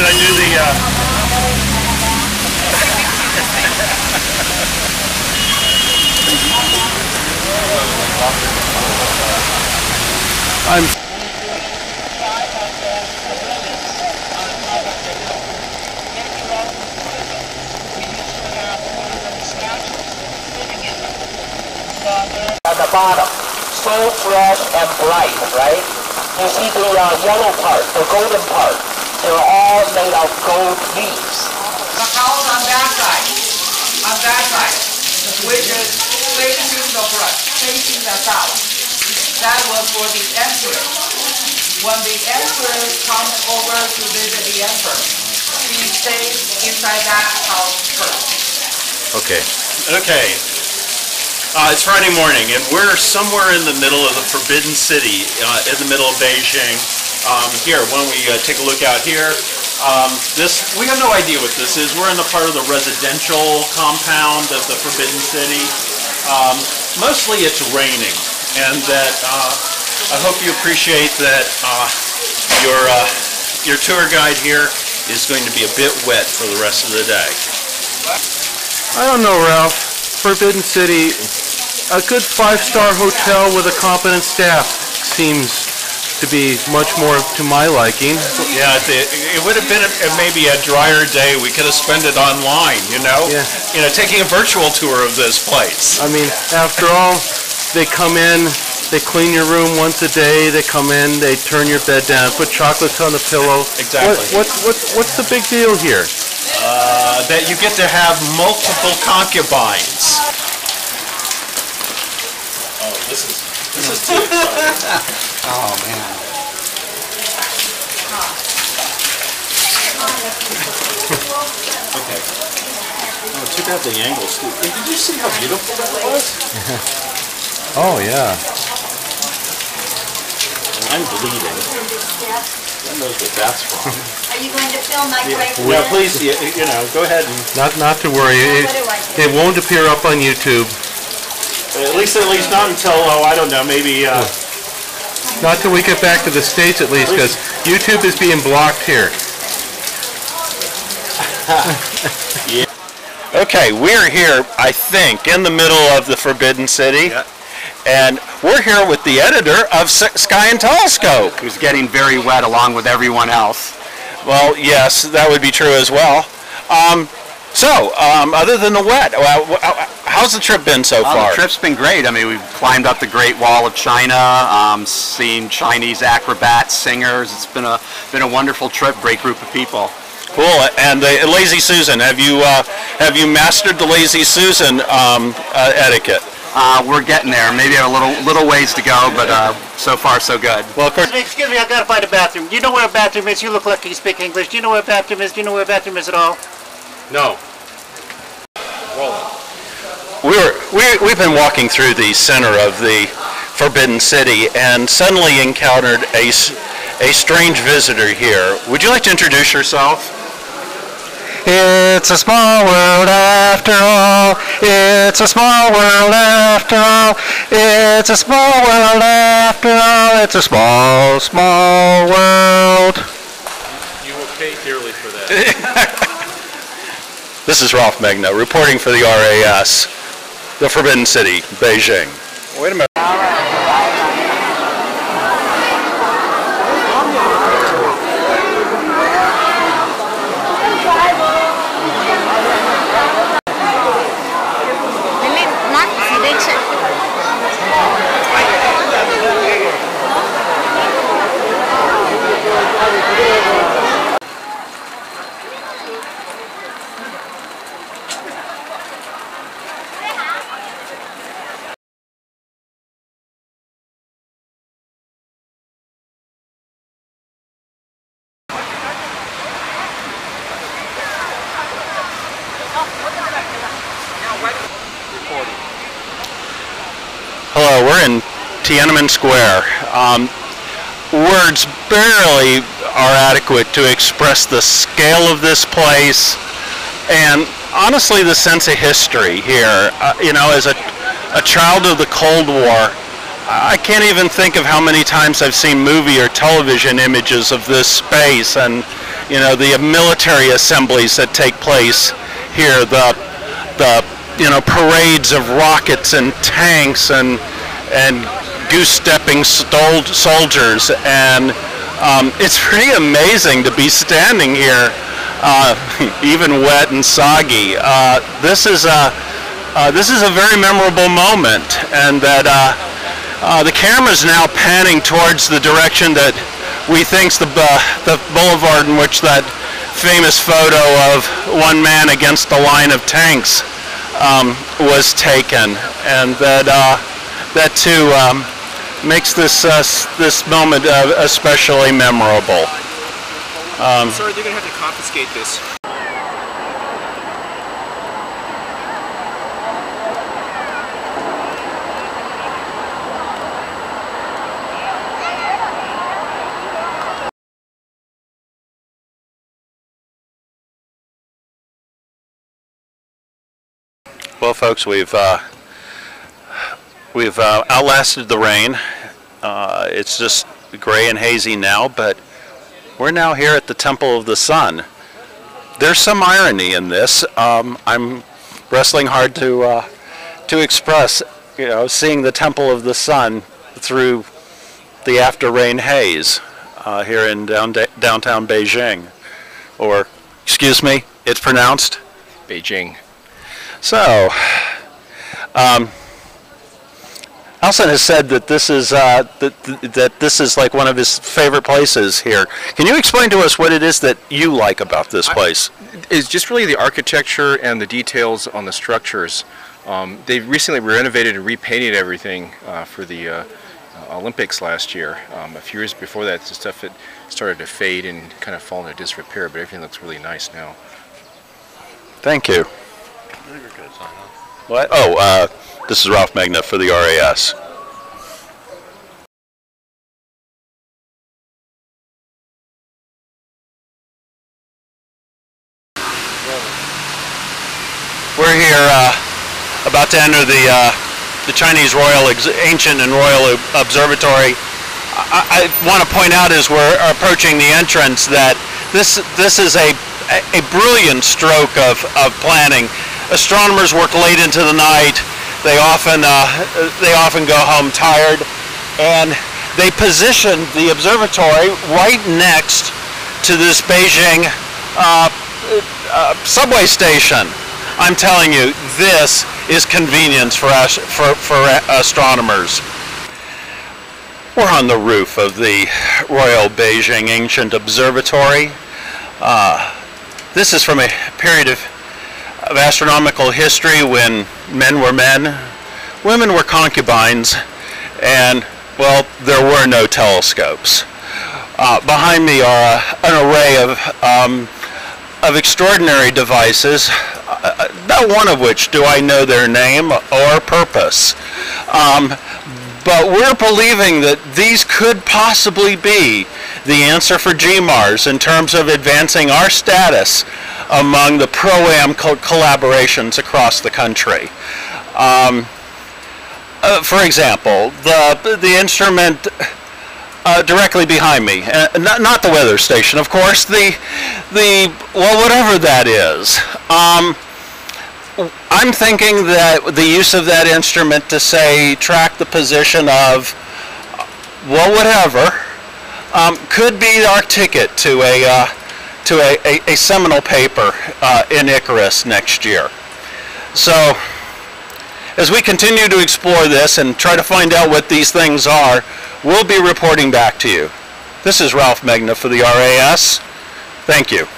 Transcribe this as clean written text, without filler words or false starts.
Should I do the... I'm... At the bottom, so fresh and bright, right? You see the yellow part, the golden part, they're all made of gold leaves. The house on that side, which is facing the front, facing the south. That was for the empress. When the empress comes over to visit the emperor, she stays inside that house first. Okay. Okay. It's Friday morning, and we're somewhere in the middle of the Forbidden City, in the middle of Beijing. Here, why don't we take a look out here? We have no idea what this is. We're in the part of the residential compound of the Forbidden City. Mostly it's raining, and that I hope you appreciate that your tour guide here is going to be a bit wet for the rest of the day. I don't know, Ralph. Forbidden City, a good 5-star hotel with a competent staff seems to be much more to my liking. Yeah, it would have been maybe a drier day. We could have spent it online, you know? Yeah. You know, taking a virtual tour of this place. I mean, after all, they come in, they clean your room once a day, they come in, they turn your bed down, put chocolates on the pillow. Exactly. What's the big deal here? That you get to have multiple concubines. Oh, this is too exciting. Oh, man. Okay. Oh, too bad the angles. Did you see how beautiful that was? Oh, yeah. I'm bleeding. God knows what that's from. Are you going to film my great Yeah, please, you know, go ahead and... Not to worry. It won't appear up on YouTube. At least not until, oh, I don't know, maybe... Not till we get back to the States, at least, because YouTube is being blocked here. Yeah. Okay, we're here, I think, in the middle of the Forbidden City. Yeah. And we're here with the editor of Sky and Telescope. Who's getting very wet along with everyone else. Well, yes, that would be true as well. Other than the wet, how's the trip been so far? The trip's been great. I mean, we've climbed up the Great Wall of China, seen Chinese acrobats, singers. It's been a wonderful trip. Great group of people. Cool. And the Lazy Susan, have you mastered the Lazy Susan etiquette? We're getting there. Maybe a little ways to go, but so far so good. Well, of course. Excuse me, I've got to find a bathroom. Do you know where a bathroom is? You look like you speak English. Do you know where a bathroom is? Do you know where a bathroom is at all? No. We've been walking through the center of the Forbidden City and suddenly encountered a strange visitor here. Would you like to introduce yourself? It's a small world after all. It's a small world after all. It's a small world after all. It's a small, small world. You will pay dearly for that. This is Ralph Megna reporting for the RAS, the Forbidden City, Beijing. Wait a minute. Hello, we're in Tinanmen Square. Words barely are adequate to express the scale of this place and honestly the sense of history here. You know, as a child of the Cold War, I can't even think of how many times I've seen movie or television images of this space, and you know, the military assemblies that take place here, the you know, parades of rockets and tanks and goose-stepping soldiers, and it's pretty amazing to be standing here, even wet and soggy. This is a very memorable moment, and that the camera's now panning towards the direction that we think's the boulevard in which that famous photo of one man against a line of tanks was taken, and that too makes this moment especially memorable. Sorry, they're gonna have to confiscate this. Well, folks, we've outlasted the rain. It's just gray and hazy now, but we're now here at the Temple of the Sun. There's some irony in this. I'm wrestling hard to express, you know, seeing the Temple of the Sun through the after-rain haze here in downtown Beijing, or excuse me, it's pronounced Beijing. So, Alson has said that this is that this is like one of his favorite places here. Can you explain to us what it is that you like about this place? It's just really the architecture and the details on the structures. They've recently renovated and repainted everything for the Olympics last year. A few years before that, the stuff had started to fade and kind of fall into disrepair, but everything looks really nice now. Thank you. What? Oh, this is Ralph Magna for the RAS. We're here about to enter the Chinese Ancient and Royal Observatory. I want to point out as we're approaching the entrance that this is a brilliant stroke of planning. Astronomers work late into the night. They often go home tired, and they position the observatory right next to this Beijing subway station. I'm telling you, this is convenience for us, for astronomers. We're on the roof of the Royal Beijing Ancient Observatory. This is from a period of astronomical history when men were men, women were concubines, and, well, there were no telescopes. Behind me are an array of extraordinary devices, not one of which do I know their name or purpose. But we're believing that these could possibly be the answer for GMARS in terms of advancing our status among the pro-am collaborations across the country. For example, the instrument directly behind me, not the weather station, of course, well, whatever that is. I'm thinking that the use of that instrument to, say, track the position of, well, whatever, could be our ticket to a seminal paper in Icarus next year. So, as we continue to explore this and try to find out what these things are, we'll be reporting back to you. This is Ralph Magna for the RAS. Thank you.